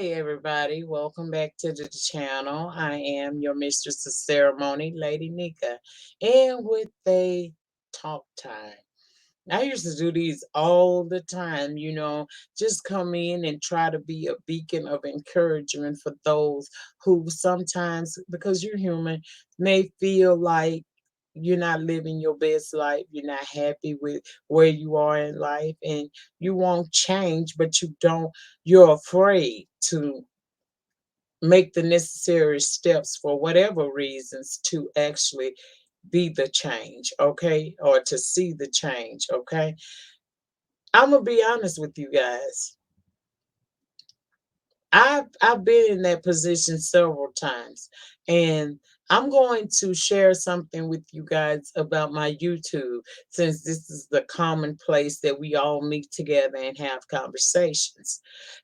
Hey everybody, welcome back to the channel. I am your mistress of ceremony, Lady Nyca, and with a talk time. I used to do these all the time, just come in and try to be a beacon of encouragement for those who sometimes, because you're human, may feel like you're not living your best life, you're not happy with where you are in life, and you won't change, but you're afraid to make the necessary steps for whatever reasons to actually be the change, okay? Or to see the change, okay? I'm gonna be honest with you guys. I've been in that position several times, and I'm going to share something with you guys about my YouTube, since this is the common place that we all meet together and have conversations.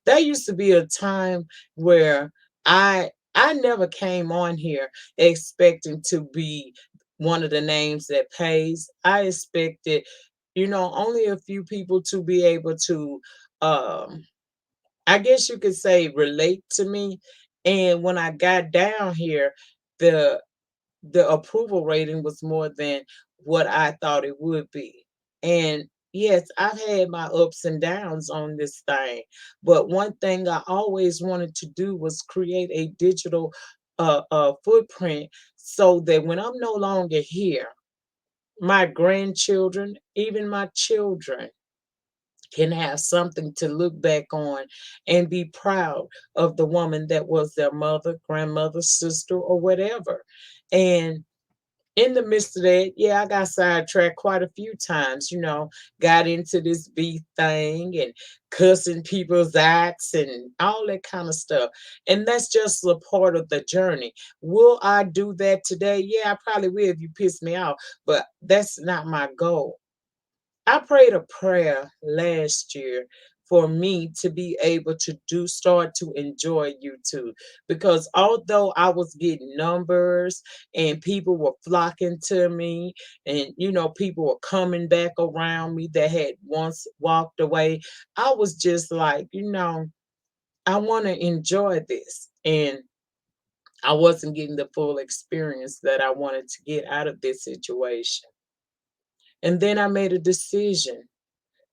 There used to be a time where I never came on here expecting to be one of the names that pays. I expected, only a few people to be able to I guess you could say relate to me. And when I got down here, the the approval rating was more than what I thought it would be. And yes, I've had my ups and downs on this thing. But one thing I always wanted to do was create a digital footprint so that when I'm no longer here, my grandchildren, even my children, can have something to look back on and be proud of the woman that was their mother, grandmother, sister, or whatever. And in the midst of that, yeah, I got sidetracked quite a few times, got into this beef thing and cussing people's acts and all that kind of stuff. And that's just a part of the journey. Will I do that today? Yeah, I probably will if you piss me off, but that's not my goal. I prayed a prayer last year for me to be able to start to enjoy YouTube, because although I was getting numbers and people were flocking to me, and people were coming back around me that had once walked away, I was just like, I want to enjoy this. And I wasn't getting the full experience that I wanted to get out of this situation. And then I made a decision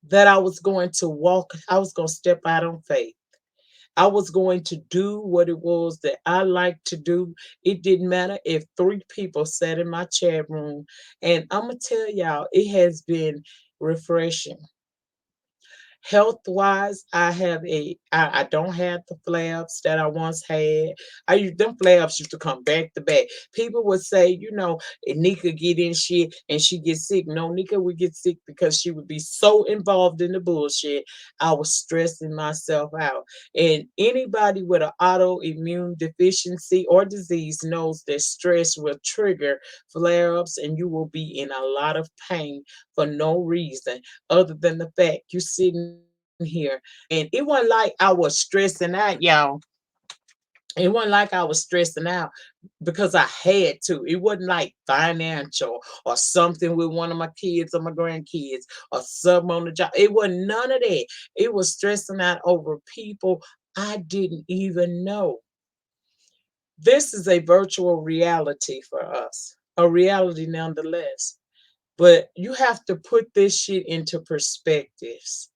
that I was going to step out on faith. I was going to do what it was that I like to do. It didn't matter if three people sat in my chat room. And I'm going to tell y'all, it has been refreshing. Health wise, I don't have the flaps that I once had. Them flaps used to come back to back. People would say, Nika get in shit and she gets sick. No, Nika would get sick because she would be so involved in the bullshit. I was stressing myself out. And anybody with an autoimmune deficiency or disease knows that stress will trigger flare-ups, and you will be in a lot of pain for no reason other than the fact you're sitting here. And it wasn't like I was stressing out, y'all. It wasn't like I was stressing out because I had to. It wasn't like financial or something with one of my kids or my grandkids or something on the job. It wasn't none of that. It was stressing out over people I didn't even know. This is a virtual reality for us, a reality nonetheless. But you have to put this shit into perspectives.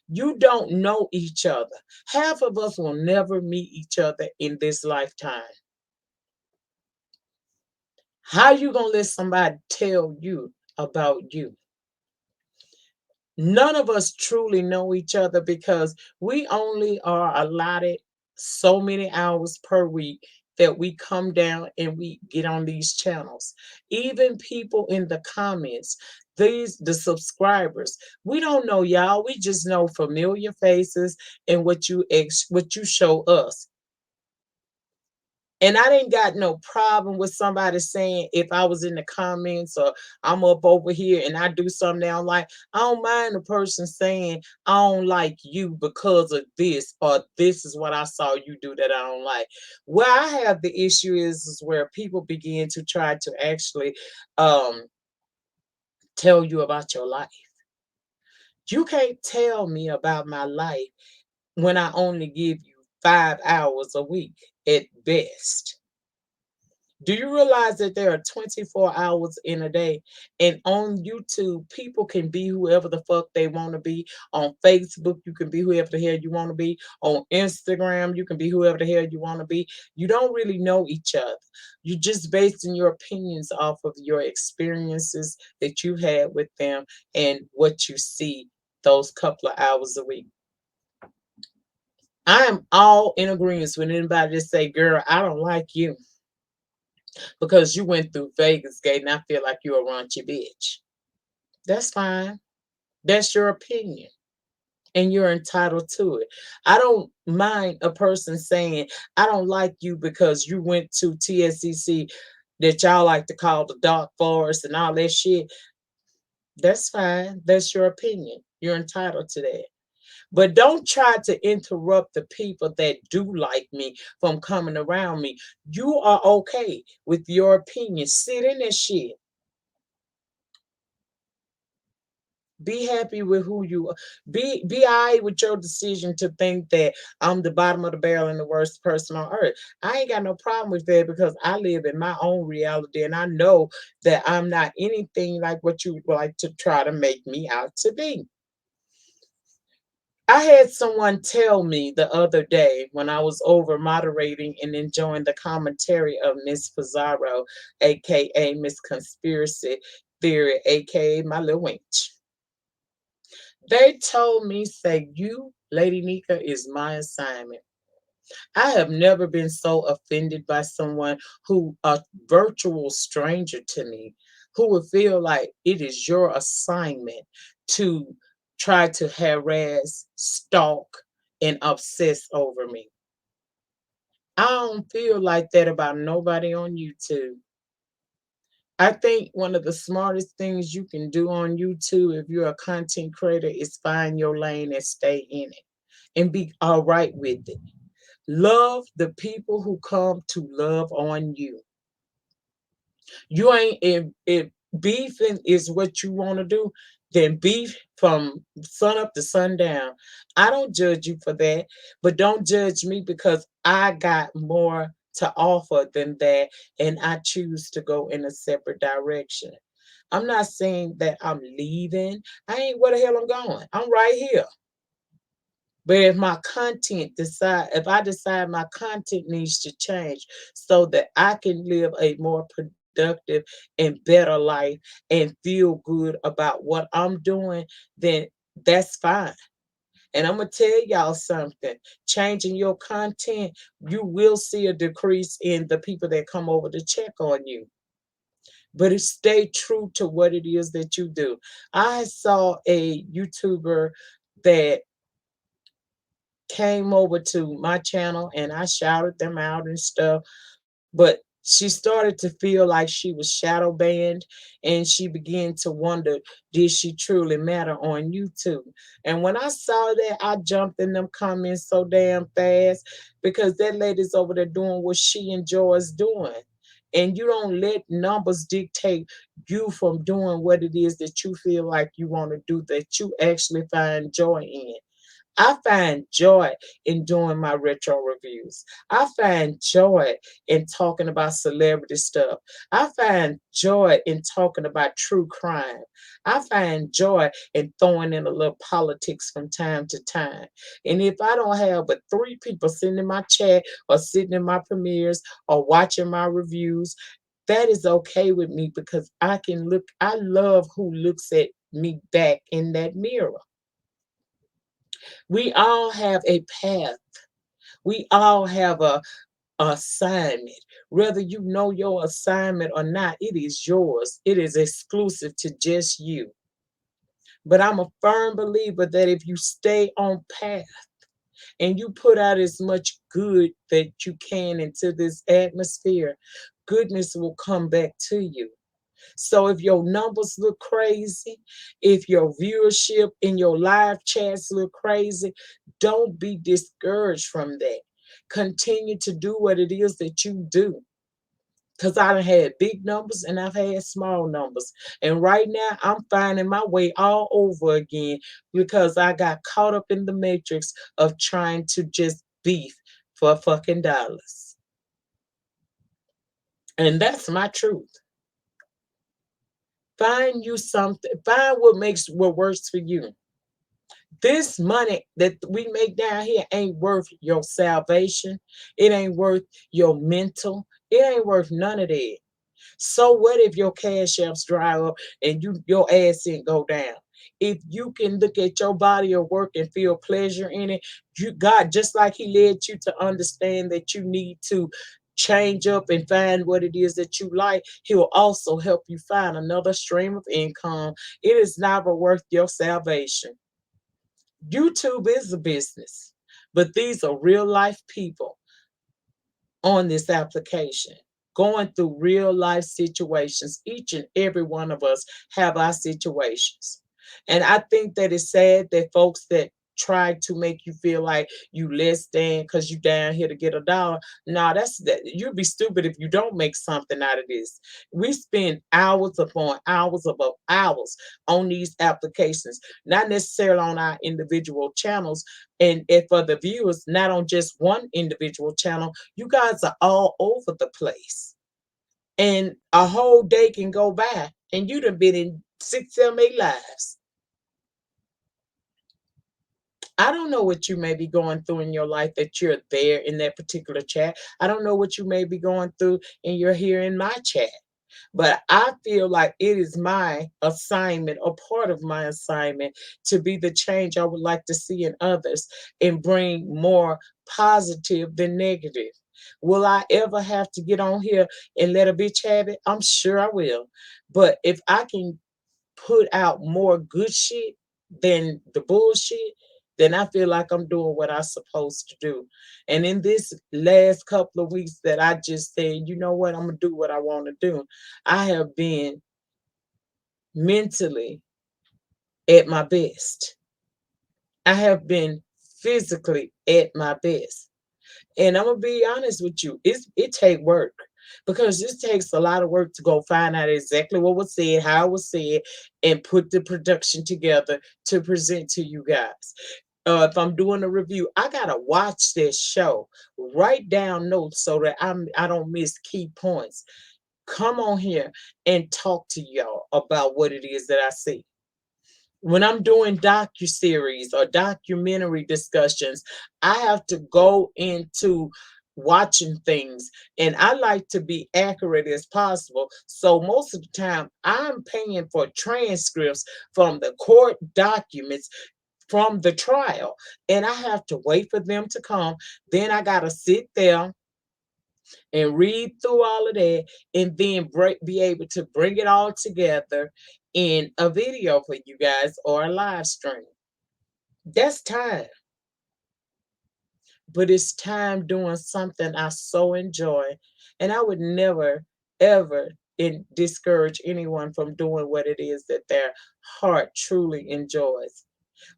You don't know each other. Half of us will never meet each other in this lifetime. How you gonna let somebody tell you about you? None of us truly know each other because we only are allotted so many hours per week that we come down and we get on these channels. Even people in the comments, the subscribers, we don't know y'all. We just know familiar faces and what you show us. And I didn't got no problem with somebody saying, if I was in the comments or I'm up over here and I do something they don't like, I don't mind the person saying, I don't like you because of this, or this is what I saw you do that I don't like. Where I have the issue is where people begin to try to actually um, tell you about your life. You can't tell me about my life when I only give you 5 hours a week at best. Do you realize that there are 24 hours in a day? And on YouTube, people can be whoever the fuck they want to be. On Facebook, you can be whoever the hell you want to be. On Instagram, you can be whoever the hell you want to be. You don't really know each other. You're just basing your opinions off of your experiences that you had with them and what you see those couple of hours a week. I am all in agreement with anybody that say, girl, I don't like you because you went through Vegas Gate and I feel like you're a raunchy bitch. That's fine. That's your opinion and you're entitled to it. I don't mind a person saying, I don't like you because you went to TSCC that y'all like to call the dark forest and all that shit. That's fine. That's your opinion. You're entitled to that. But don't try to interrupt the people that do like me from coming around me. You are okay with your opinion. Sit in that shit. Be happy with who you are. Be all right with your decision to think that I'm the bottom of the barrel and the worst person on earth. I ain't got no problem with that because I live in my own reality and I know that I'm not anything like what you would like to try to make me out to be. I had someone tell me the other day when I was over moderating and enjoying the commentary of Miss Pizarro, aka Miss Conspiracy Theory, aka my little wench. They told me, say, you, Lady Nyca, is my assignment. I have never been so offended by someone who, a virtual stranger to me, who would feel like it is your assignment to try to harass, stalk, and obsess over me. I don't feel like that about nobody on YouTube. I think one of the smartest things you can do on YouTube if you're a content creator is find your lane and stay in it and be all right with it. Love the people who come to love on you. You ain't if beefing is what you want to do, then beef from sun up to sundown. I don't judge you for that, but don't judge me because I got more to offer than that, and I choose to go in a separate direction. I'm not saying that I'm leaving. I ain't where the hell I'm going. I'm right here. But if I decide my content needs to change so that I can live a more productive and better life and feel good about what I'm doing, then that's fine. And I'm gonna tell y'all something. Changing your content, you will see a decrease in the people that come over to check on you. But it stay true to what it is that you do. I saw a YouTuber that came over to my channel and I shouted them out and stuff. But she started to feel like she was shadow banned and she began to wonder, did she truly matter on YouTube? And when I saw that, I jumped in them comments so damn fast because that lady's over there doing what she enjoys doing. And you don't let numbers dictate you from doing what it is that you feel like you want to do, that you actually find joy in. I find joy in doing my retro reviews. I find joy in talking about celebrity stuff. I find joy in talking about true crime. I find joy in throwing in a little politics from time to time. And if I don't have but three people sitting in my chat or sitting in my premieres or watching my reviews, that is okay with me because I love who looks at me back in that mirror. We all have a path. We all have a assignment. Whether you know your assignment or not, it is yours. It is exclusive to just you. But I'm a firm believer that if you stay on path and you put out as much good that you can into this atmosphere, goodness will come back to you. So if your numbers look crazy, if your viewership in your live chats look crazy, don't be discouraged from that. Continue to do what it is that you do. Because I done had big numbers and I've had small numbers. And right now I'm finding my way all over again because I got caught up in the matrix of trying to just beef for fucking dollars. And that's my truth. Find you something, find what works for you. This money that we make down here ain't worth your salvation. It ain't worth your mental. It ain't worth none of that. So what if your cash apps dry up and your ass didn't go down? If you can look at your body of work and feel pleasure in it, you God, just like He led you to understand that you need to change up and find what it is that you like, He will also help you find another stream of income. It is never worth your salvation. YouTube is a business, but these are real life people on this application going through real life situations. Each and every one of us have our situations. And I think that it's sad that folks that try to make you feel like you less than because you down here to get a dollar. No, that's that you'd be stupid if you don't make something out of this. We spend hours upon hours above hours on these applications, not necessarily on our individual channels. And if for the viewers, not on just one individual channel, you guys are all over the place. And a whole day can go by and you'd have been in 6, 7, 8 lives. I don't know what you may be going through in your life that you're there in that particular chat. I don't know what you may be going through and you're here in my chat. But I feel like it is my assignment, or part of my assignment, to be the change I would like to see in others and bring more positive than negative. Will I ever have to get on here and let a bitch have it? I'm sure I will. But if I can put out more good shit than the bullshit, then I feel like I'm doing what I'm supposed to do. And in this last couple of weeks that I just said, you know what, I'm gonna do what I want to do. I have been mentally at my best. I have been physically at my best. And I'm gonna be honest with you, it take work because this takes a lot of work to go find out exactly what was said, how it was said, and put the production together to present to you guys. If I'm doing a review, I gotta watch this show, write down notes so that I don't miss key points. Come on here and talk to y'all about what it is that I see. When I'm doing docu-series or documentary discussions, I have to go into watching things, and I like to be accurate as possible. So most of the time I'm paying for transcripts from the court documents from the trial, and I have to wait for them to come. Then I got to sit there and read through all of that and then be able to bring it all together in a video for you guys or a live stream. That's time, but it's time doing something I so enjoy. And I would never, ever discourage anyone from doing what it is that their heart truly enjoys.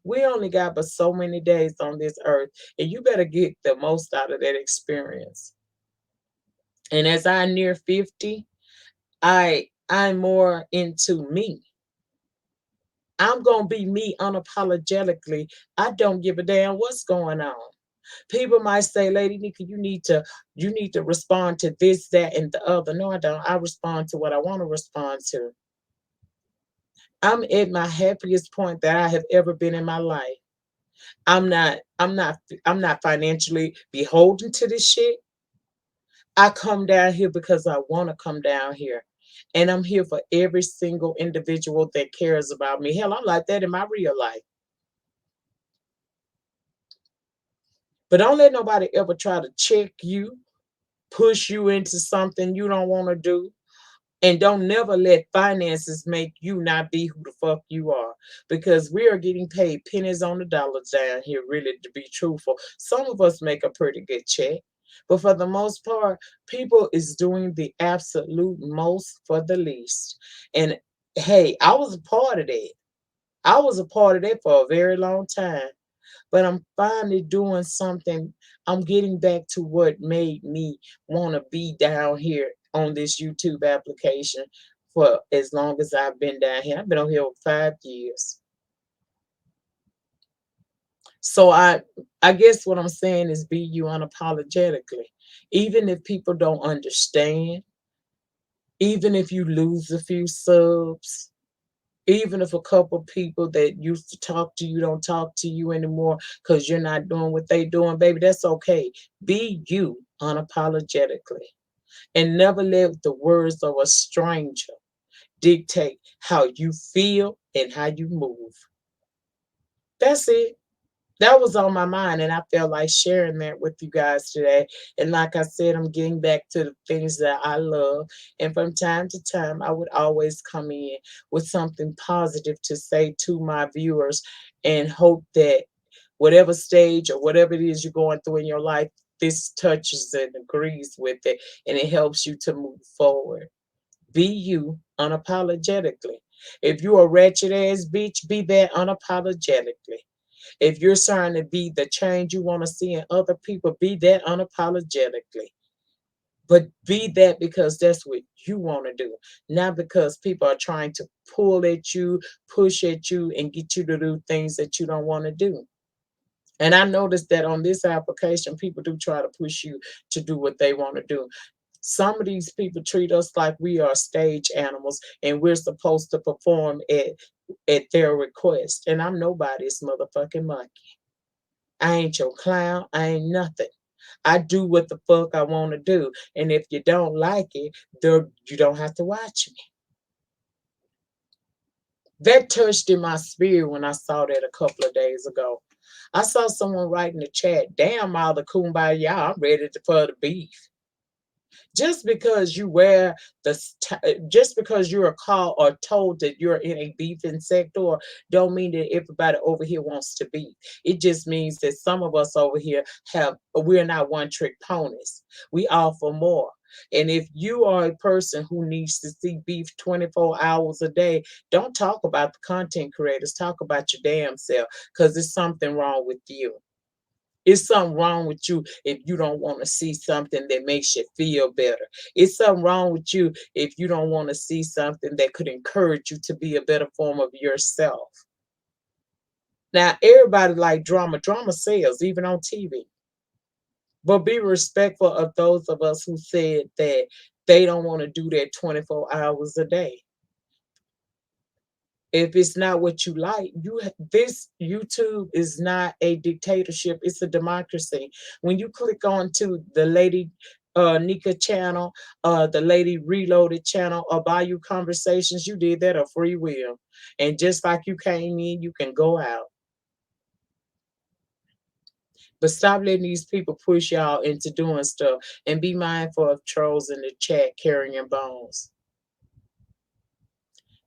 We only got but so many days on this earth, and you better get the most out of that experience. And as I near 50, I'm more into me. I'm gonna be me unapologetically. I don't give a damn what's going on. People might say, Lady Nyca, you need to respond to this, that, and the other. No, I don't. I respond to what I want to respond to. I'm at my happiest point that I have ever been in my life. I'm not financially beholden to this shit. I come down here because I want to come down here. And I'm here for every single individual that cares about me. Hell, I'm like that in my real life. But don't let nobody ever try to check you, push you into something you don't want to do. And don't never let finances make you not be who the fuck you are. Because we are getting paid pennies on the dollar down here, really, to be truthful. Some of us make a pretty good check. But for the most part, people is doing the absolute most for the least. And hey, I was a part of that. I was a part of that for a very long time. But I'm finally doing something. I'm getting back to what made me want to be down here on this YouTube application for as long as I've been down here. I've been on here over 5 years. So I guess what I'm saying is be you unapologetically. Even if people don't understand, even if you lose a few subs, even if a couple people that used to talk to you don't talk to you anymore because you're not doing what they doing, baby, that's okay. Be you unapologetically. And never let the words of a stranger dictate how you feel and how you move. That's it. That was on my mind, and I felt like sharing that with you guys today. And like I said, I'm getting back to the things that I love. And from time to time, I would always come in with something positive to say to my viewers and hope that whatever stage or whatever it is you're going through in your life, this touches and agrees with it, and it helps you to move forward. Be you unapologetically. If you're a wretched ass bitch, be that unapologetically. If you're trying to be the change you want to see in other people, be that unapologetically. But be that because that's what you want to do, not because people are trying to pull at you, push at you, and get you to do things that you don't want to do. And I noticed that on this application, people do try to push you to do what they want to do. Some of these people treat us like we are stage animals and we're supposed to perform at their request. And I'm nobody's motherfucking monkey. I ain't your clown. I ain't nothing. I do what the fuck I want to do. And if you don't like it, you don't have to watch me. That touched in my spirit when I saw that a couple of days ago. I saw someone write in the chat, damn all the kumbaya, I'm ready for the beef. Just because you wear just because you're called or told that you're in a beefing sector don't mean that everybody over here wants to beef. It just means that some of us over here we're not one trick ponies. We offer more. And if you are a person who needs to see beef 24 hours a day, don't talk about the content creators, talk about your damn self, because there's something wrong with you. It's something wrong with you if you don't want to see something that makes you feel better. It's something wrong with you if you don't want to see something that could encourage you to be a better form of yourself. Now, everybody like drama. Drama sells, even on TV. But be respectful of those of us who said that they don't want to do that 24 hours a day. If it's not what you like, this YouTube is not a dictatorship, it's a democracy. When you click on to the lady Nyca channel, the lady reloaded channel, or Bayou Conversations, you did that of free will. And just like you came in, you can go out. But stop letting these people push y'all into doing stuff, and be mindful of trolls in the chat carrying bones.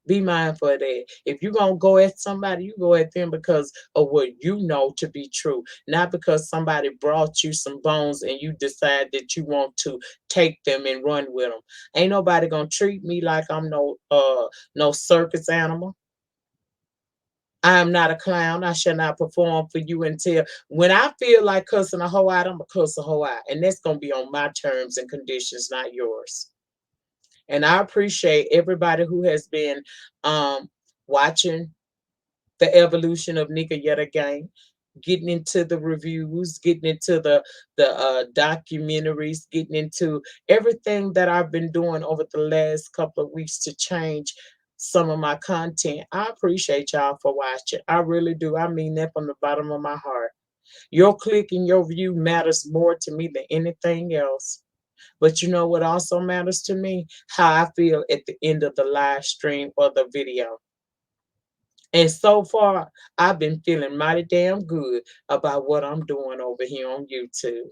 Be mindful of that. If you're gonna go at somebody, you go at them because of what you know to be true, not because somebody brought you some bones and you decide that you want to take them and run with them. Ain't nobody gonna treat me like I'm no circus animal. I am not a clown. I shall not perform for you until when I feel like cussing a hoe out, I'm gonna cuss a hoe out. And that's gonna be on my terms and conditions, not yours. And I appreciate everybody who has been watching the evolution of Nyca yet again, getting into the reviews, getting into the documentaries, getting into everything that I've been doing over the last couple of weeks to change some of my content. I appreciate y'all for watching. I really do. I mean that from the bottom of my heart. Your click and your view matters more to me than anything else. But you know what also matters to me? How I feel at the end of the live stream or the video. And so far, I've been feeling mighty damn good about what I'm doing over here on YouTube.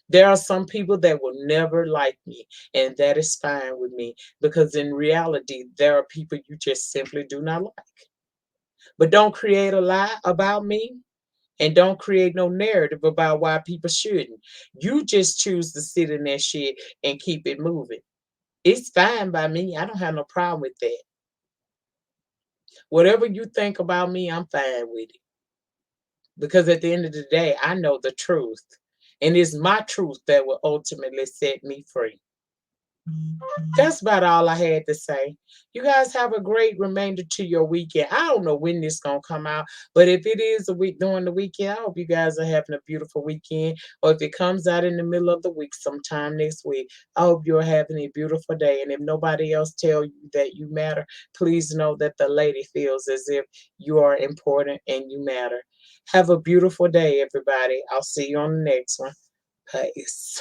There are some people that will never like me, and that is fine with me because in reality, there are people you just simply do not like. But don't create a lie about me, and don't create no narrative about why people shouldn't. You just choose to sit in that shit and keep it moving. It's fine by me. I don't have no problem with that. Whatever you think about me, I'm fine with it. Because at the end of the day, I know the truth. And it's my truth that will ultimately set me free. That's about all I had to say. You guys have a great remainder to your weekend. I don't know when this gonna come out, but if it is a week during the weekend, I hope you guys are having a beautiful weekend. Or if it comes out in the middle of the week, sometime next week, I hope you're having a beautiful day. And if nobody else tell you that you matter, please know that the lady feels as if you are important and you matter. Have a beautiful day, everybody. I'll see you on the next one. Peace.